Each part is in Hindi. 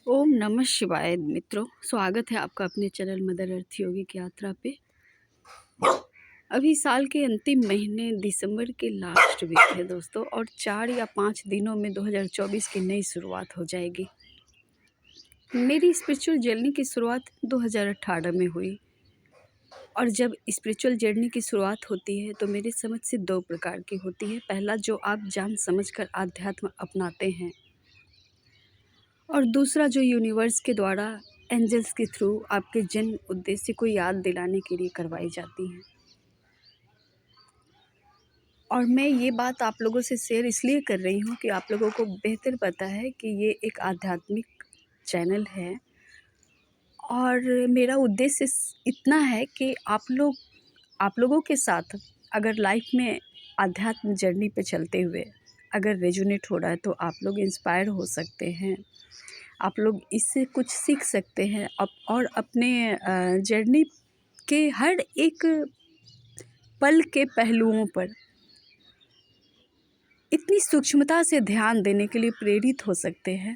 ओम नमः शिवाय मित्रों, स्वागत है आपका अपने चैनल मदर अर्थ योगी की यात्रा पे। अभी साल के अंतिम महीने दिसंबर के लास्ट वीक है दोस्तों, और 4 या 5 दिनों में 2024 की नई शुरुआत हो जाएगी। मेरी स्पिरिचुअल जर्नी की शुरुआत 2018 में हुई, और जब स्पिरिचुअल जर्नी की शुरुआत होती है तो मेरी समझ से 2 प्रकार की होती है। पहला, जो आप जान समझकर आध्यात्म अपनाते हैं, और दूसरा जो यूनिवर्स के द्वारा एंजल्स के थ्रू आपके जन्म उद्देश्य को याद दिलाने के लिए करवाई जाती हैं। और मैं ये बात आप लोगों से शेयर इसलिए कर रही हूँ कि आप लोगों को बेहतर पता है कि ये एक आध्यात्मिक चैनल है, और मेरा उद्देश्य इतना है कि आप लोगों के साथ अगर लाइफ में आध्यात्म जर्नी पे चलते हुए अगर रेजोनेट हो रहा है तो आप लोग इंस्पायर हो सकते हैं, आप लोग इससे कुछ सीख सकते हैं और अपने जर्नी के हर एक पल के पहलुओं पर इतनी सूक्ष्मता से ध्यान देने के लिए प्रेरित हो सकते हैं।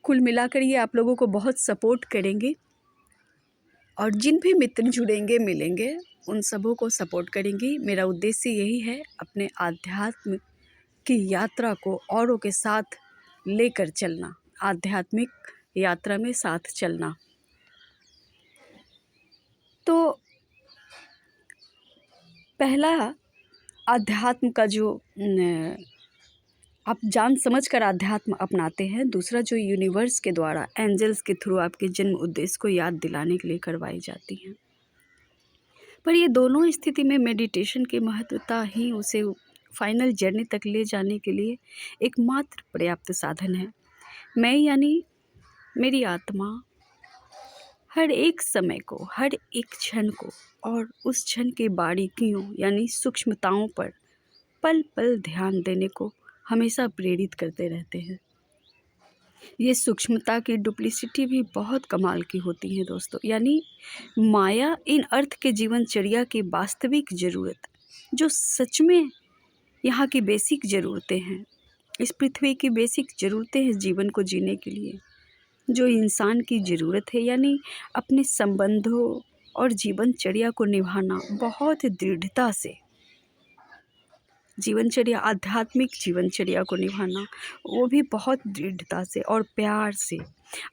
कुल मिलाकर ये आप लोगों को बहुत सपोर्ट करेंगे, और जिन भी मित्र जुड़ेंगे मिलेंगे उन सबों को सपोर्ट करेंगी। मेरा उद्देश्य यही है, अपने आध्यात्म की यात्रा को औरों के साथ लेकर चलना, आध्यात्मिक यात्रा में साथ चलना। तो पहला, आध्यात्म का जो आप जान समझकर आध्यात्म अपनाते हैं। दूसरा, जो यूनिवर्स के द्वारा एंजल्स के थ्रू आपके जन्म उद्देश्य को याद दिलाने के लिए करवाई जाती हैं। पर ये दोनों स्थिति में मेडिटेशन की महत्वता ही उसे फाइनल जर्नी तक ले जाने के लिए एकमात्र पर्याप्त साधन है। मैं यानी मेरी आत्मा हर एक समय को, हर एक क्षण को और उस क्षण की बारीकियों यानी सूक्ष्मताओं पर पल पल ध्यान देने को हमेशा प्रेरित करते रहते हैं। ये सूक्ष्मता की डुप्लिसिटी भी बहुत कमाल की होती है दोस्तों, यानी माया इन अर्थ के जीवनचर्या की वास्तविक ज़रूरत, जो सच में यहाँ की बेसिक ज़रूरतें हैं, इस पृथ्वी की बेसिक ज़रूरतें हैं जीवन को जीने के लिए, जो इंसान की ज़रूरत है, यानी अपने संबंधों और जीवनचर्या को निभाना बहुत दृढ़ता से, जीवनचर्या, आध्यात्मिक जीवनचर्या को निभाना वो भी बहुत दृढ़ता से और प्यार से,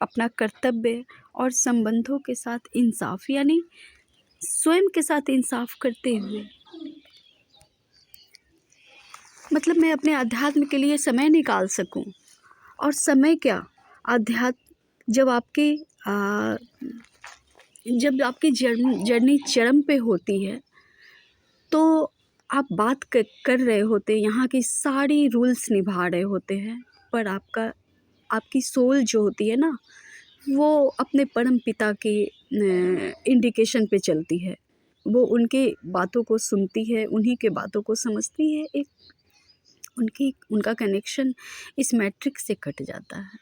अपना कर्तव्य और संबंधों के साथ इंसाफ, यानी स्वयं के साथ इंसाफ करते हुए, मतलब मैं अपने अध्यात्म के लिए समय निकाल सकूं। और समय क्या, अध्यात्म जब आपकी जर्नी चरम पे होती है तो आप बात कर रहे होते हैं, यहाँ की सारी रूल्स निभा रहे होते हैं, पर आपकी सोल जो होती है ना, वो अपने परम पिता के इंडिकेशन पे चलती है। वो उनके बातों को सुनती है, उन्हीं के बातों को समझती है। एक उनका कनेक्शन इस मैट्रिक्स से कट जाता है।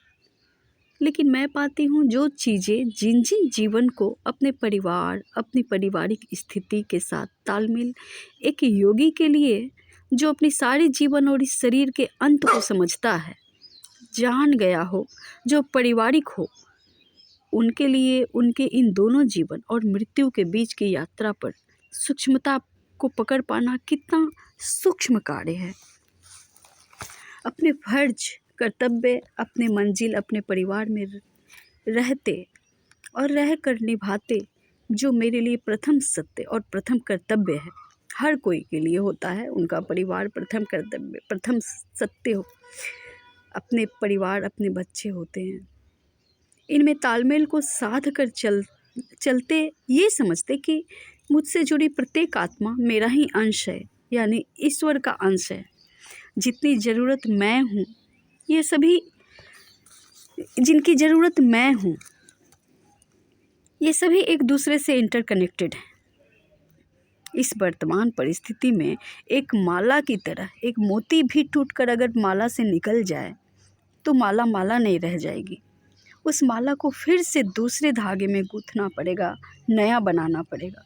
लेकिन मैं पाती हूँ जो चीज़ें जिन जीवन को अपने परिवार, अपनी पारिवारिक स्थिति के साथ तालमेल, एक योगी के लिए जो अपनी सारी जीवन और इस शरीर के अंत को समझता है, जान गया हो, जो पारिवारिक हो, उनके लिए उनके इन दोनों जीवन और मृत्यु के बीच की यात्रा पर सूक्ष्मता को पकड़ पाना कितना सूक्ष्म कार्य है। अपने फर्ज, कर्तव्य, अपने मंजिल, अपने परिवार में रहते और रह कर निभाते, जो मेरे लिए प्रथम सत्य और प्रथम कर्तव्य है। हर कोई के लिए होता है, उनका परिवार प्रथम कर्तव्य, प्रथम सत्य हो। अपने परिवार, अपने बच्चे होते हैं। इनमें तालमेल को साध कर चलते ये समझते कि मुझसे जुड़ी प्रत्येक आत्मा मेरा ही अंश है, यानी ईश्वर का अंश है। जितनी ज़रूरत मैं हूँ, ये सभी जिनकी ज़रूरत मैं हूँ, ये सभी एक दूसरे से इंटरकनेक्टेड हैं। इस वर्तमान परिस्थिति में एक माला की तरह एक मोती भी टूटकर अगर माला से निकल जाए तो माला माला नहीं रह जाएगी। उस माला को फिर से दूसरे धागे में गूंथना पड़ेगा, नया बनाना पड़ेगा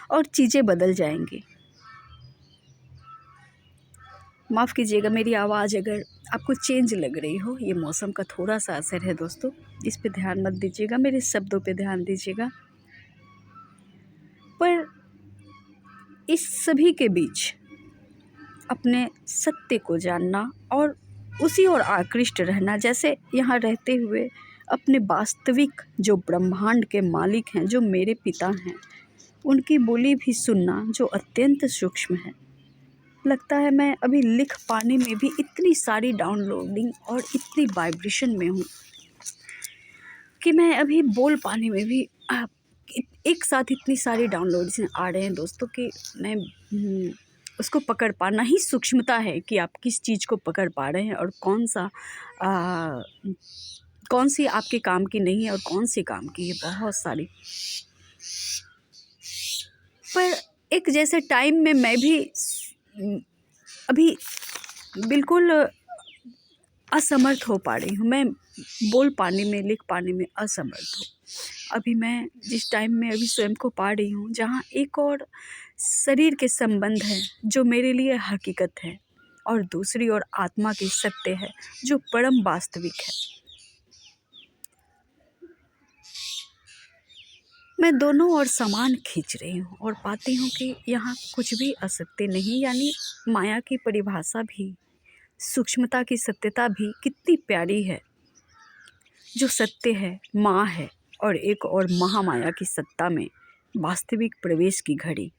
और चीज़ें बदल जाएंगी। माफ़ कीजिएगा मेरी आवाज़ अगर आपको चेंज लग रही हो, ये मौसम का थोड़ा-सा असर है दोस्तों, इस पे ध्यान मत दीजिएगा, मेरे शब्दों पे ध्यान दीजिएगा। पर इस सभी के बीच अपने सत्य को जानना और उसी ओर आकृष्ट रहना, जैसे यहाँ रहते हुए अपने वास्तविक जो ब्रह्मांड के मालिक हैं, जो मेरे पिता हैं, उनकी बोली भी सुनना जो अत्यंत सूक्ष्म है। लगता है मैं अभी लिख पाने में भी इतनी सारी डाउनलोडिंग और इतनी वाइब्रेशन में हूँ कि मैं अभी बोल पाने में भी एक साथ इतनी सारी डाउनलोड्स आ रहे हैं दोस्तों कि मैं उसको पकड़ पाना ही सूक्ष्मता है कि आप किस चीज़ को पकड़ पा रहे हैं और कौन सी आपके काम की नहीं है और कौन सी काम की है, बहुत सारी। पर एक जैसे टाइम में मैं भी अभी बिल्कुल असमर्थ हो पा रही हूँ, मैं बोल पाने में, लिख पाने में असमर्थ हूँ। अभी मैं जिस टाइम में अभी स्वयं को पा रही हूँ, जहाँ एक और शरीर के संबंध है जो मेरे लिए हकीकत है और दूसरी ओर आत्मा की सत्य है जो परम वास्तविक है। मैं दोनों ओर समान खींच रही हूँ और पाती हूँ कि यहाँ कुछ भी असत्य नहीं, यानी माया की परिभाषा भी, सूक्ष्मता की सत्यता भी कितनी प्यारी है। जो सत्य है माँ है और एक और महामाया की सत्ता में वास्तविक प्रवेश की घड़ी।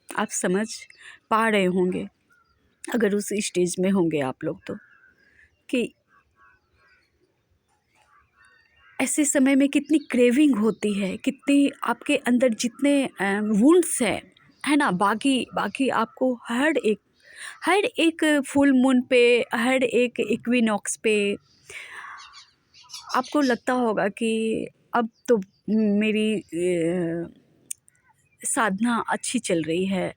आप समझ पा रहे होंगे अगर उस स्टेज में होंगे आप लोग तो, कि ऐसे समय में कितनी क्रेविंग होती है, कितनी आपके अंदर जितने वुंड्स है ना, बाकी आपको हर एक फुल मून पे, हर एक इक्विनॉक्स पे आपको लगता होगा कि अब तो मेरी साधना अच्छी चल रही है,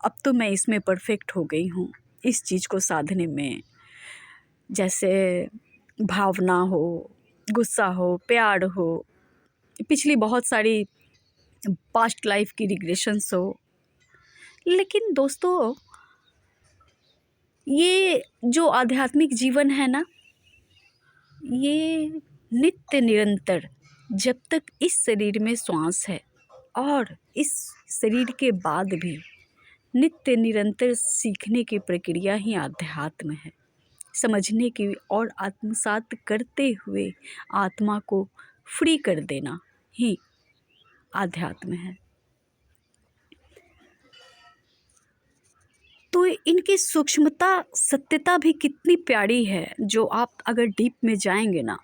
अब तो मैं इसमें परफेक्ट हो गई हूँ इस चीज़ को साधने में। जैसे भावना हो, गुस्सा हो, प्यार हो, पिछली बहुत सारी पास्ट लाइफ की रिग्रेशंस हो। लेकिन दोस्तों, ये जो आध्यात्मिक जीवन है ना, ये नित्य निरंतर, जब तक इस शरीर में श्वास है और इस शरीर के बाद भी नित्य निरंतर सीखने की प्रक्रिया ही आध्यात्म है। समझने की और आत्मसात करते हुए आत्मा को फ्री कर देना ही आध्यात्म है। तो इनकी सूक्ष्मता, सत्यता भी कितनी प्यारी है, जो आप अगर डीप में जाएंगे ना,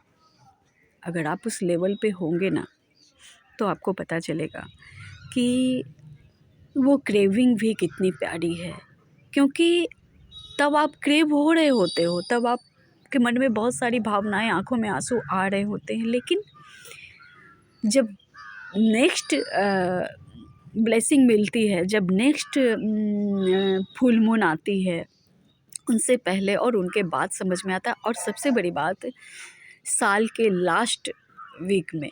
अगर आप उस लेवल पे होंगे ना, तो आपको पता चलेगा कि वो क्रेविंग भी कितनी प्यारी है। क्योंकि तब आप क्रेव हो रहे होते हो, तब आपके मन में बहुत सारी भावनाएं, आंखों में आंसू आ रहे होते हैं, लेकिन जब नेक्स्ट ब्लेसिंग मिलती है, जब नेक्स्ट फुल मून आती है, उनसे पहले और उनके बाद समझ में आता है। और सबसे बड़ी बात, साल के लास्ट वीक में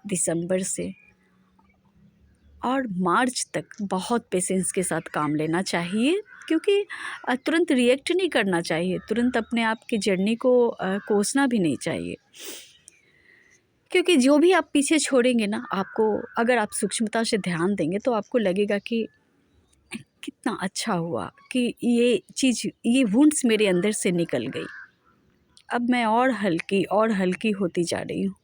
दिसंबर से और मार्च तक बहुत पेशेंस के साथ काम लेना चाहिए, क्योंकि तुरंत रिएक्ट नहीं करना चाहिए, तुरंत अपने आप की जर्नी को कोसना भी नहीं चाहिए। क्योंकि जो भी आप पीछे छोड़ेंगे ना, आपको अगर आप सूक्ष्मता से ध्यान देंगे तो आपको लगेगा कि कितना अच्छा हुआ कि ये चीज़, ये वुंड्स मेरे अंदर से निकल गई। अब मैं और हल्की होती जा रही हूँ।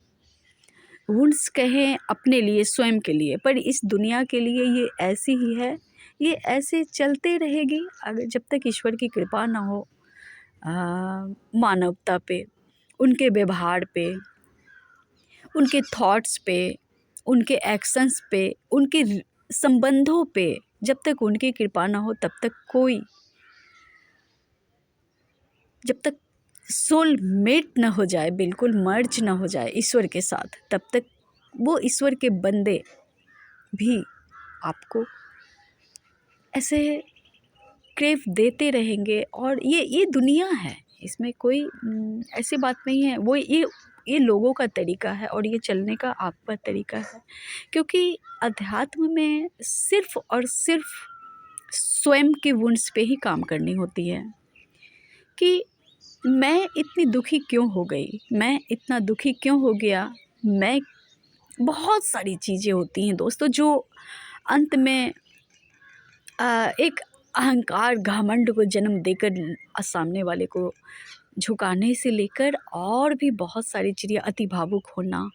वुंड्स कहें अपने लिए, स्वयं के लिए, पर इस दुनिया के लिए ये ऐसी ही है, ये ऐसे चलते रहेगी अगर जब तक ईश्वर की कृपा ना हो मानवता पे, उनके व्यवहार पे, उनके थॉट्स पे, उनके एक्शंस पे, उनके संबंधों पे, जब तक उनकी कृपा ना हो, तब तक कोई, जब तक सोल मेट न हो जाए, बिल्कुल मर्ज न हो जाए ईश्वर के साथ, तब तक वो ईश्वर के बंदे भी आपको ऐसे क्रेव देते रहेंगे। और ये दुनिया है, इसमें कोई ऐसी बात नहीं है। वो ये लोगों का तरीका है और ये चलने का आपका तरीका है। क्योंकि अध्यात्म में सिर्फ़ और सिर्फ़ स्वयं के वुंड्स पे ही काम करनी होती है कि मैं इतनी दुखी क्यों हो गई, मैं इतना दुखी क्यों हो गया। मैं बहुत सारी चीज़ें होती हैं दोस्तों जो अंत में एक अहंकार घमंड को जन्म देकर सामने वाले को झुकाने से लेकर और भी बहुत सारी चीज़ें, अति भावुक होना।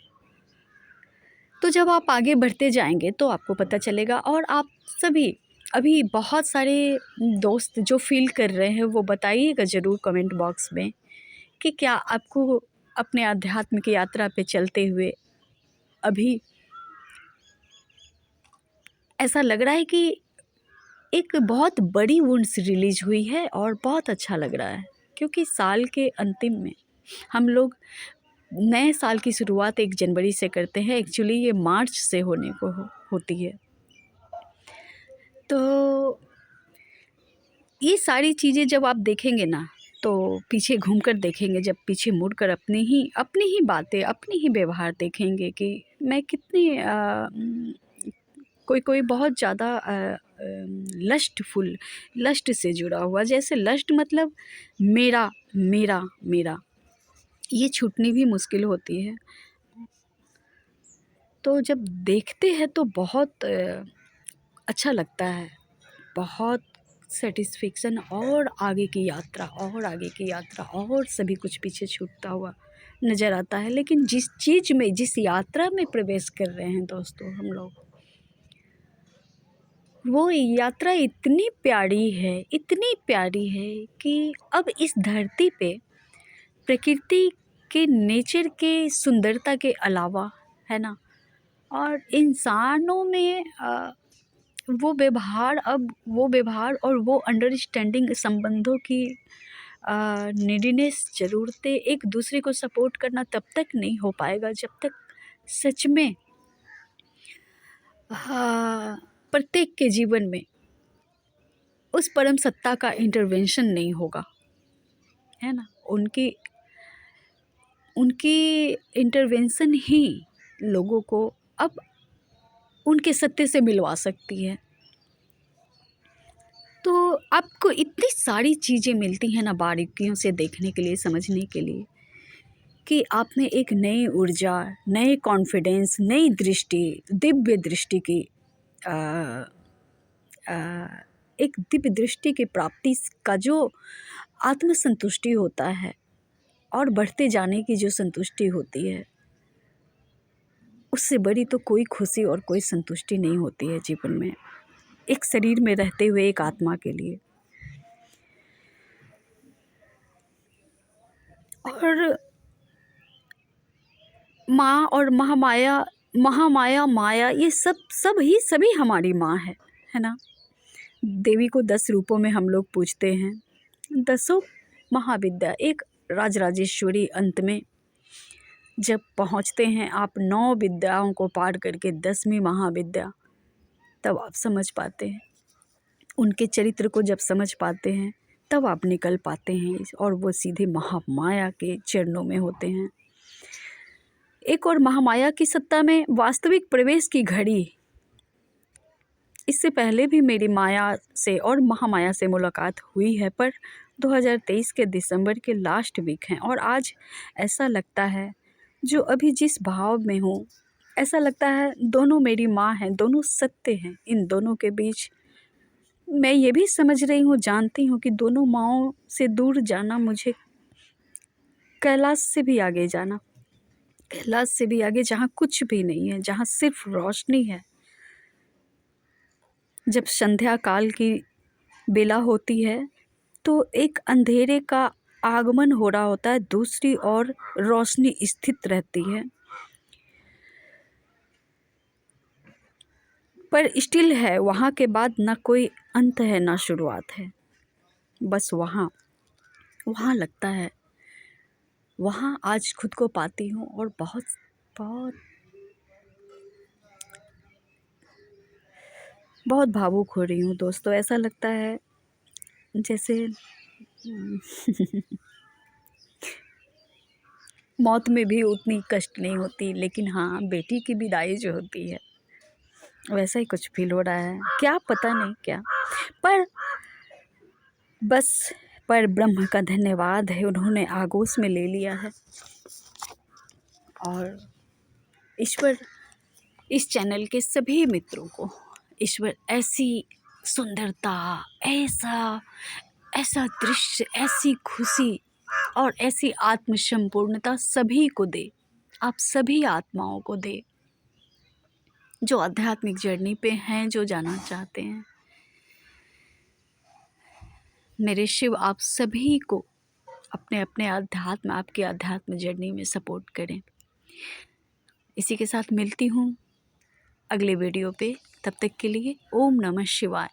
तो जब आप आगे बढ़ते जाएंगे तो आपको पता चलेगा। और आप सभी अभी बहुत सारे दोस्त जो फील कर रहे हैं वो बताइएगा ज़रूर कमेंट बॉक्स में कि क्या आपको अपने आध्यात्मिक यात्रा पे चलते हुए अभी ऐसा लग रहा है कि एक बहुत बड़ी वुंड्स रिलीज हुई है और बहुत अच्छा लग रहा है। क्योंकि साल के अंतिम में हम लोग नए साल की शुरुआत 1 जनवरी से करते हैं, एक्चुअली ये मार्च से होने को होती है। तो ये सारी चीज़ें जब आप देखेंगे ना तो पीछे घूमकर देखेंगे, जब पीछे मुड़कर अपनी ही बातें, अपनी ही व्यवहार देखेंगे कि मैं कितनी कोई बहुत ज़्यादा लस्ट से जुड़ा हुआ, जैसे लस्ट मतलब मेरा मेरा मेरा, ये छूटनी भी मुश्किल होती है। तो जब देखते हैं तो बहुत अच्छा लगता है, बहुत सेटिस्फेक्शन और आगे की यात्रा और आगे की यात्रा और सभी कुछ पीछे छूटता हुआ नज़र आता है। लेकिन जिस चीज़ में, जिस यात्रा में प्रवेश कर रहे हैं दोस्तों हम लोग, वो यात्रा इतनी प्यारी है, इतनी प्यारी है कि अब इस धरती पे प्रकृति के नेचर के सुंदरता के अलावा, है ना, और इंसानों में वो व्यवहार और वो अंडरस्टैंडिंग संबंधों की नीडीनेस, ज़रूरतें, एक दूसरे को सपोर्ट करना तब तक नहीं हो पाएगा जब तक सच में प्रत्येक के जीवन में उस परम सत्ता का इंटरवेंशन नहीं होगा, है ना। उनकी इंटरवेंशन ही लोगों को अब उनके सत्य से मिलवा सकती है। तो आपको इतनी सारी चीज़ें मिलती हैं ना बारीकियों से देखने के लिए, समझने के लिए, कि आप में एक नई ऊर्जा, नए कॉन्फिडेंस, नई दृष्टि, दिव्य दृष्टि की एक दिव्य दृष्टि की प्राप्ति का जो आत्मसंतुष्टि होता है और बढ़ते जाने की जो संतुष्टि होती है, उससे बड़ी तो कोई खुशी और कोई संतुष्टि नहीं होती है जीवन में, एक शरीर में रहते हुए एक आत्मा के लिए। और माँ और महामाया माया, ये सभी हमारी माँ है ना। देवी को 10 रूपों में हम लोग पूजते हैं। 10 महाविद्या, एक राजराजेश्वरी अंत में जब पहुँचते हैं आप 9 विद्याओं को पार करके 10वीं महाविद्या, तब आप समझ पाते हैं उनके चरित्र को। जब समझ पाते हैं तब आप निकल पाते हैं और वो सीधे महामाया के चरणों में होते हैं। एक और महामाया की सत्ता में वास्तविक प्रवेश की घड़ी, इससे पहले भी मेरी माया से और महामाया से मुलाकात हुई है, पर 2023 के दिसंबर के लास्ट वीक हैं। और आज ऐसा लगता है, जो अभी जिस भाव में हूँ, ऐसा लगता है दोनों मेरी माँ हैं, दोनों सत्य हैं। इन दोनों के बीच मैं ये भी समझ रही हूँ, जानती हूँ कि दोनों माँओं से दूर जाना, मुझे कैलाश से भी आगे जाना, कैलाश से भी आगे, जहाँ कुछ भी नहीं है, जहाँ सिर्फ रोशनी है। जब संध्या काल की बेला होती है तो एक अंधेरे का आगमन हो रहा होता है, दूसरी ओर रोशनी स्थित रहती है, पर स्टिल है। वहाँ के बाद ना कोई अंत है ना शुरुआत है, बस वहाँ लगता है, वहाँ आज खुद को पाती हूँ। और बहुत बहुत बहुत भावुक हो रही हूँ दोस्तों। ऐसा लगता है जैसे मौत में भी उतनी कष्ट नहीं होती, लेकिन हाँ, बेटी की विदाई जो होती है वैसा ही कुछ फील हो रहा है, क्या पता नहीं क्या। पर बस पर ब्रह्म का धन्यवाद है, उन्होंने आगोश में ले लिया है। और ईश्वर इस चैनल के सभी मित्रों को ईश्वर ऐसी सुंदरता, ऐसा ऐसा दृश्य, ऐसी खुशी और ऐसी आत्म संपूर्णता सभी को दे, आप सभी आत्माओं को दे जो आध्यात्मिक जर्नी पे हैं, जो जाना चाहते हैं। मेरे शिव आप सभी को अपने अपने अध्यात्म, आपकी अध्यात्म जर्नी में सपोर्ट करें। इसी के साथ मिलती हूँ अगले वीडियो पे, तब तक के लिए ओम नमः शिवाय।